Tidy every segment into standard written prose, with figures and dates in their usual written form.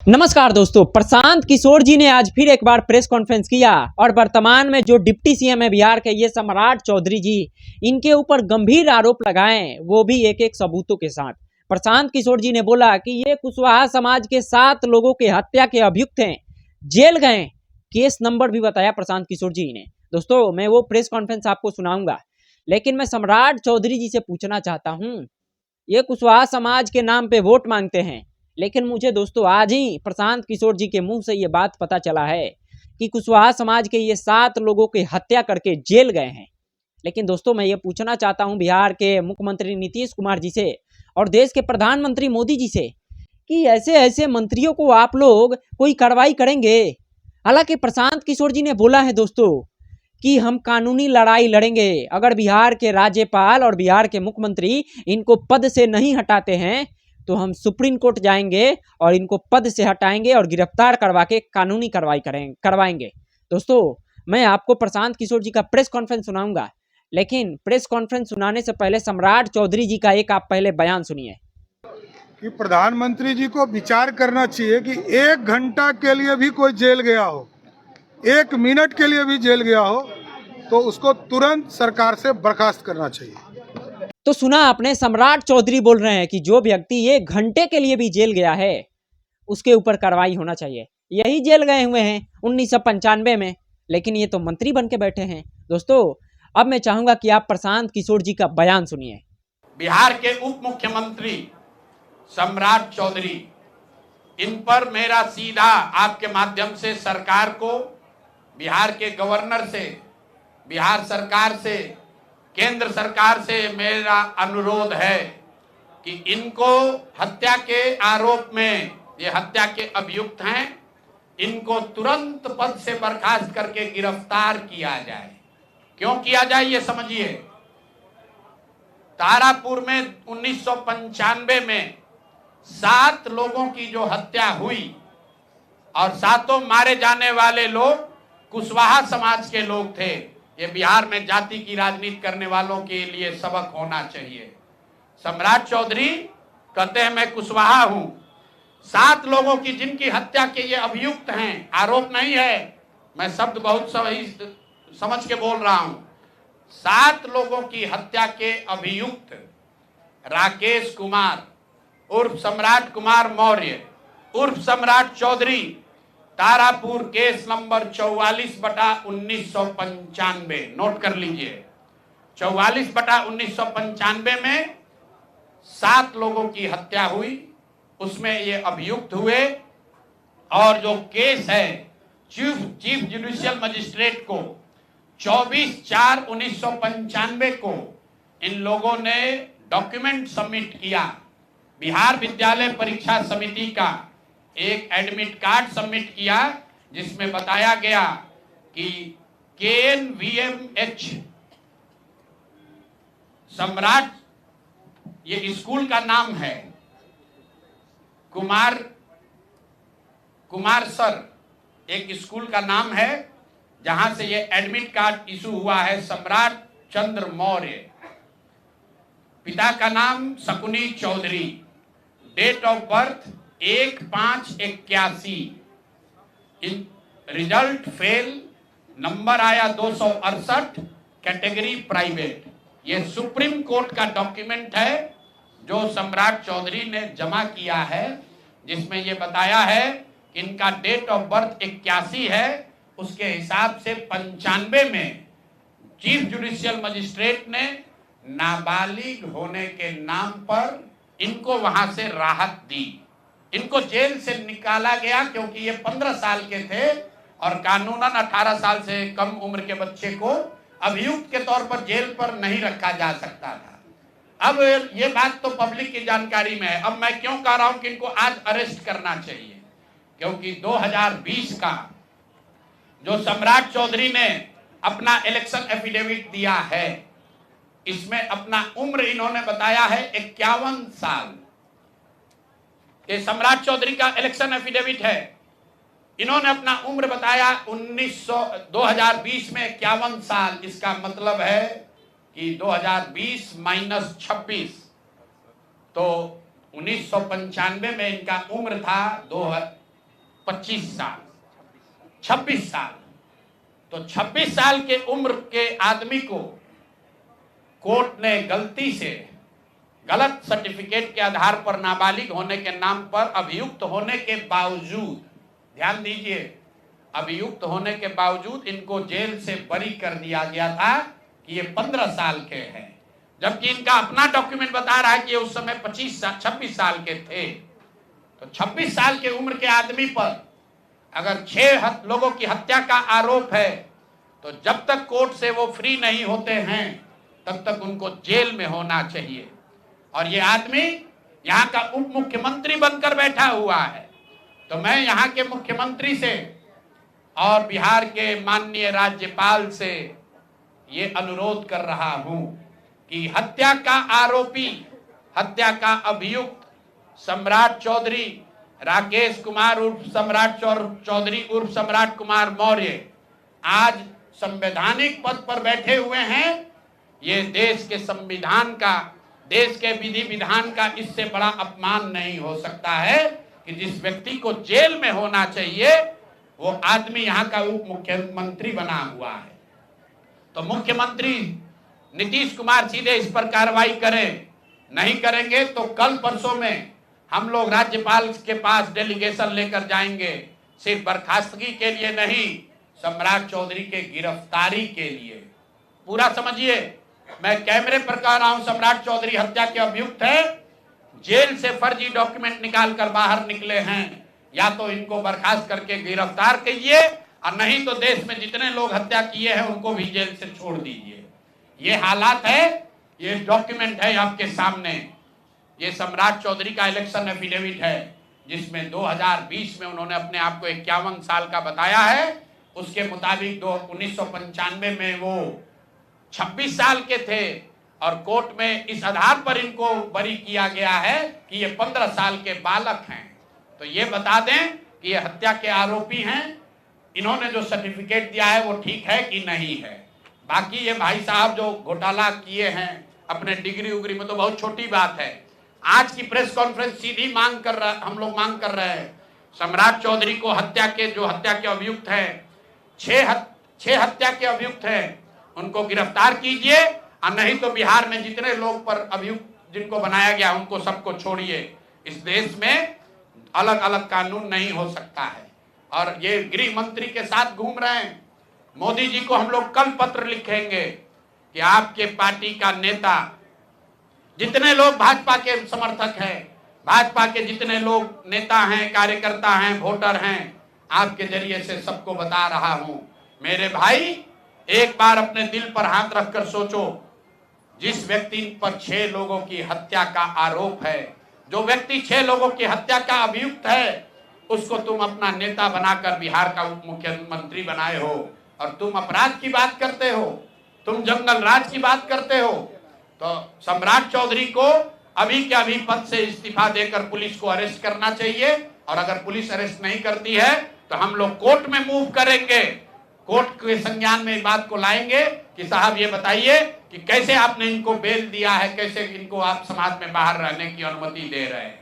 नमस्कार दोस्तों, प्रशांत किशोर जी ने आज फिर एक बार प्रेस कॉन्फ्रेंस किया और वर्तमान में जो डिप्टी सीएम है बिहार के, ये सम्राट चौधरी जी, इनके ऊपर गंभीर आरोप लगाए, वो भी एक एक सबूतों के साथ। प्रशांत किशोर जी ने बोला कि ये कुशवाहा समाज के 7 लोगों के हत्या के अभियुक्त हैं, जेल गए। केस नंबर भी बताया प्रशांत किशोर जी ने। दोस्तों, मैं वो प्रेस कॉन्फ्रेंस आपको सुनाऊंगा, लेकिन मैं सम्राट चौधरी जी से पूछना चाहता हूँ, ये कुशवाहा समाज के नाम पे वोट मांगते हैं, लेकिन मुझे दोस्तों आज ही प्रशांत किशोर जी के मुंह से ये बात पता चला है कि कुशवाहा समाज के ये 7 लोगों की हत्या करके जेल गए हैं। लेकिन दोस्तों, मैं ये पूछना चाहता हूं बिहार के मुख्यमंत्री नीतीश कुमार जी से और देश के प्रधानमंत्री मोदी जी से कि ऐसे ऐसे मंत्रियों को आप लोग कोई कार्रवाई करेंगे। हालांकि प्रशांत किशोर जी ने बोला है दोस्तों कि हम कानूनी लड़ाई लड़ेंगे। अगर बिहार के राज्यपाल और बिहार के मुख्यमंत्री इनको पद से नहीं हटाते हैं तो हम सुप्रीम कोर्ट जाएंगे और इनको पद से हटाएंगे और गिरफ्तार करवा के कानूनी कार्रवाई करवाएंगे। दोस्तों, मैं आपको प्रशांत किशोर जी का प्रेस कॉन्फ्रेंस सुनाऊंगा, लेकिन प्रेस कॉन्फ्रेंस सुनाने से पहले सम्राट चौधरी जी का एक आप पहले बयान सुनिए कि प्रधानमंत्री जी को विचार करना चाहिए कि 1 घंटा के लिए भी कोई जेल गया हो, 1 मिनट के लिए भी जेल गया हो, तो उसको तुरंत सरकार से बर्खास्त करना चाहिए। तो सुना आपने, सम्राट चौधरी बोल रहे हैं कि जो व्यक्ति 1 घंटे के लिए भी जेल गया है उसके ऊपर कार्रवाई होना चाहिए। यही जेल गए हुए हैं 1995 में, लेकिन ये तो मंत्री बन के बैठे हैं। दोस्तों, अब मैं चाहूंगा कि आप प्रशांत किशोर जी का बयान सुनिए। बिहार के उप मुख्यमंत्री सम्राट चौधरी, इन पर मेरा सीधा आपके माध्यम से सरकार को, बिहार के गवर्नर से, बिहार सरकार से, केंद्र सरकार से मेरा अनुरोध है कि इनको हत्या के आरोप में, ये हत्या के अभियुक्त हैं, इनको तुरंत पद से बर्खास्त करके गिरफ्तार किया जाए। क्यों किया जाए ये समझिए। तारापुर में 1995 में 7 लोगों की जो हत्या हुई और 7 मारे जाने वाले लोग कुशवाहा समाज के लोग थे। ये बिहार में जाति की राजनीति करने वालों के लिए सबक होना चाहिए। सम्राट चौधरी कहते हैं मैं कुशवाहा हूं। 7 लोगों की जिनकी हत्या के ये अभियुक्त हैं, आरोप नहीं है, मैं शब्द बहुत सही समझ के बोल रहा हूं। 7 लोगों की हत्या के अभियुक्त राकेश कुमार उर्फ सम्राट कुमार मौर्य उर्फ Samrat Chaudhary, Tarapur case number 44/1995, note कर लीजिए। 44/1995 में 7 लोगों की हत्या हुई, उसमें ये अभियुक्त हुए और जो केस है चीफ जुडिशियल मजिस्ट्रेट को 24/4/1995 को इन लोगों ने डॉक्यूमेंट सबमिट किया। बिहार विद्यालय परीक्षा समिति का एक एडमिट कार्ड सबमिट किया जिसमें बताया गया कि KNVMH सम्राट, ये स्कूल का नाम है, कुमार सर एक स्कूल का नाम है जहां से ये एडमिट कार्ड इशू हुआ है। सम्राट चंद्र मौर्य, पिता का नाम Shakuni Chaudhary, date of birth 1/5/81, result fail, number आया 268, कैटेगरी प्राइवेट। ये सुप्रीम कोर्ट का डॉक्यूमेंट है जो सम्राट चौधरी ने जमा किया है, जिसमें ये बताया है इनका डेट ऑफ बर्थ 81 है, उसके हिसाब से 95 में चीफ जुडिशियल मजिस्ट्रेट ने नाबालिग होने के नाम पर इनको वहां से राहत दी। इनको जेल से निकाला गया क्योंकि ये 15 साल के थे और कानूनन 18 साल से कम उम्र के बच्चे को अभियुक्त के तौर पर जेल पर नहीं रखा जा सकता था। अब ये बात तो पब्लिक की जानकारी में है। अब मैं क्यों कह रहा हूं कि इनको आज अरेस्ट करना चाहिए, क्योंकि 2020 का जो सम्राट चौधरी ने अपना इलेक्शन एफिडेविट दिया है, इसमें अपना उम्र इन्होंने बताया है 51 साल। ये सम्राट चौधरी का इलेक्शन एफिडेविट है। इन्होंने अपना उम्र बताया 2020 में 51 साल। इसका मतलब है कि 2020 माइनस 26, तो 1995 में इनका उम्र था 25 साल, 26 साल। तो 26 साल के उम्र के आदमी को कोर्ट ने गलती से गलत सर्टिफिकेट के आधार पर नाबालिग होने के नाम पर अभियुक्त होने के बावजूद, ध्यान दीजिए, अभियुक्त होने के बावजूद इनको जेल से बरी कर दिया गया था कि ये 15 साल के हैं, जबकि इनका अपना डॉक्यूमेंट बता रहा है कि ये उस समय 26 साल के थे। तो 26 साल के उम्र के आदमी पर अगर 6 लोगों की हत्या का आरोप है तो जब तक कोर्ट से वो फ्री नहीं होते हैं तब तक उनको जेल में होना चाहिए। और ये आदमी यहाँ का उप मुख्यमंत्री बनकर बैठा हुआ है। तो मैं यहाँ के मुख्यमंत्री से और बिहार के माननीय राज्यपाल से ये अनुरोध कर रहा हूं कि हत्या का आरोपी, हत्या का अभियुक्त सम्राट चौधरी, राकेश कुमार उर्फ सम्राट चौधरी उर्फ सम्राट कुमार मौर्य आज संवैधानिक पद पर बैठे हुए हैं। ये देश के संविधान का, देश के विधि विधान का इससे बड़ा अपमान नहीं हो सकता है कि जिस व्यक्ति को जेल में होना चाहिए वो आदमी यहाँ का उप मुख्यमंत्री बना हुआ है। तो मुख्यमंत्री नीतीश कुमार सीधे इस पर कार्रवाई करें, नहीं करेंगे तो कल परसों में हम लोग राज्यपाल के पास डेलीगेशन लेकर जाएंगे, सिर्फ बर्खास्तगी के लिए नहीं, सम्राट चौधरी के गिरफ्तारी के लिए। पूरा समझिए, मैं कैमरे पर कह रहा हूं, सम्राट चौधरी हत्या के अभियुक्त है, जेल से फर्जी डॉक्यूमेंट निकाल कर बाहर निकले हैं। या तो इनको बर्खास्त करके गिरफ्तार कीजिए और नहीं तो देश में जितने लोग हत्या किए हैं उनको भी जेल से छोड़ दीजिए। ये हालात है, ये डॉक्यूमेंट है आपके सामने। ये सम्राट चौधरी का इलेक्शन एफिडेविट है जिसमें 2020 में उन्होंने अपने आप को 51 साल का बताया है। उसके मुताबिक 1995 में वो 26 साल के थे और कोर्ट में इस आधार पर इनको बरी किया गया है कि ये 15 साल के बालक हैं। तो ये बता दें कि ये हत्या के आरोपी हैं, इन्होंने जो सर्टिफिकेट दिया है वो ठीक है कि नहीं है। बाकी ये भाई साहब जो घोटाला किए हैं अपने डिग्री उग्री में तो बहुत छोटी बात है। आज की प्रेस कॉन्फ्रेंस सीधी हम लोग मांग कर रहे हैं, सम्राट चौधरी को हत्या के अभियुक्त हैं, 6 हत्या के अभियुक्त हैं, उनको गिरफ्तार कीजिए और नहीं तो बिहार में जितने लोग पर अभियुक्त जिनको बनाया गया उनको सबको छोड़िए। इस देश में अलग अलग कानून नहीं हो सकता है। और ये गृह मंत्री के साथ घूम रहे हैं। मोदी जी को हम लोग कल पत्र लिखेंगे कि आपके पार्टी का नेता, जितने लोग भाजपा के समर्थक हैं, भाजपा के जितने लोग नेता हैं, कार्यकर्ता हैं, वोटर हैं, आपके जरिए से सबको बता रहा हूं, मेरे भाई एक बार अपने दिल पर हाथ रखकर सोचो, जिस व्यक्ति पर 6 लोगों की हत्या का आरोप है, जो व्यक्ति 6 लोगों की हत्या का अभियुक्त है, उसको तुम अपना नेता बनाकर बिहार का उप मुख्यमंत्री बनाए हो और तुम अपराध की बात करते हो, तुम जंगल राज की बात करते हो। तो सम्राट चौधरी को अभी के अभी पद से इस्तीफा देकर पुलिस को अरेस्ट करना चाहिए और अगर पुलिस अरेस्ट नहीं करती है तो हम लोग कोर्ट में मूव करेंगे, कोर्ट के संज्ञान में बात को लाएंगे कि साहब ये बताइए कि कैसे आपने इनको बेल दिया है, कैसे इनको आप समाज में बाहर रहने की अनुमति दे रहे हैं।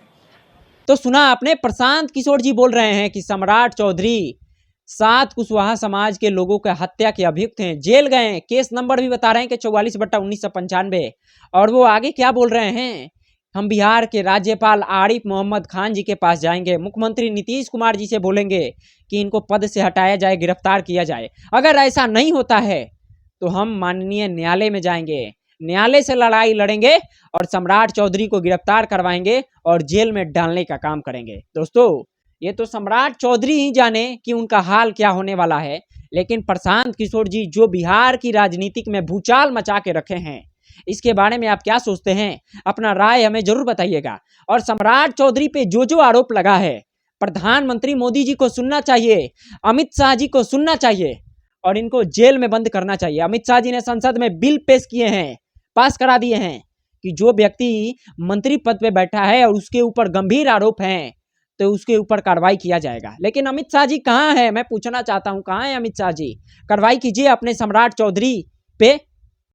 तो सुना आपने, प्रशांत किशोर जी बोल रहे हैं कि सम्राट चौधरी 7 कुशवाहा समाज के लोगों के हत्या के अभियुक्त हैं, जेल गए। केस नंबर भी बता रहे हैं कि 44/1995। और वो आगे क्या बोल रहे हैं, हम बिहार के राज्यपाल आरिफ मोहम्मद खान जी के पास जाएंगे, मुख्यमंत्री नीतीश कुमार जी से बोलेंगे कि इनको पद से हटाया जाए, गिरफ्तार किया जाए। अगर ऐसा नहीं होता है तो हम माननीय न्यायालय में जाएंगे, न्यायालय से लड़ाई लड़ेंगे और सम्राट चौधरी को गिरफ्तार करवाएंगे और जेल में डालने का काम करेंगे। दोस्तों, ये तो सम्राट चौधरी ही जाने कि उनका हाल क्या होने वाला है, लेकिन प्रशांत किशोर जी जो बिहार की राजनीतिक में भूचाल मचा के रखे हैं, इसके बारे में आप क्या सोचते हैं? अपना राय हमें जरूर बताइएगा। और सम्राट चौधरी पे जो आरोप लगा है, प्रधानमंत्री मोदी जी को सुनना चाहिए, अमित शाह जी को सुनना चाहिए और इनको जेल में बंद करना चाहिए। अमित शाह जी ने संसद में बिल पेश किए हैं, पास करा दिए हैं कि जो व्यक्ति मंत्री पद पे बैठा है और उसके ऊपर गंभीर आरोप हैं तो उसके ऊपर कार्रवाई किया जाएगा। लेकिन अमित शाह जी कहाँ है? मैं पूछना चाहता हूँ, कहाँ है अमित शाह जी? कार्रवाई कीजिए अपने सम्राट चौधरी पे।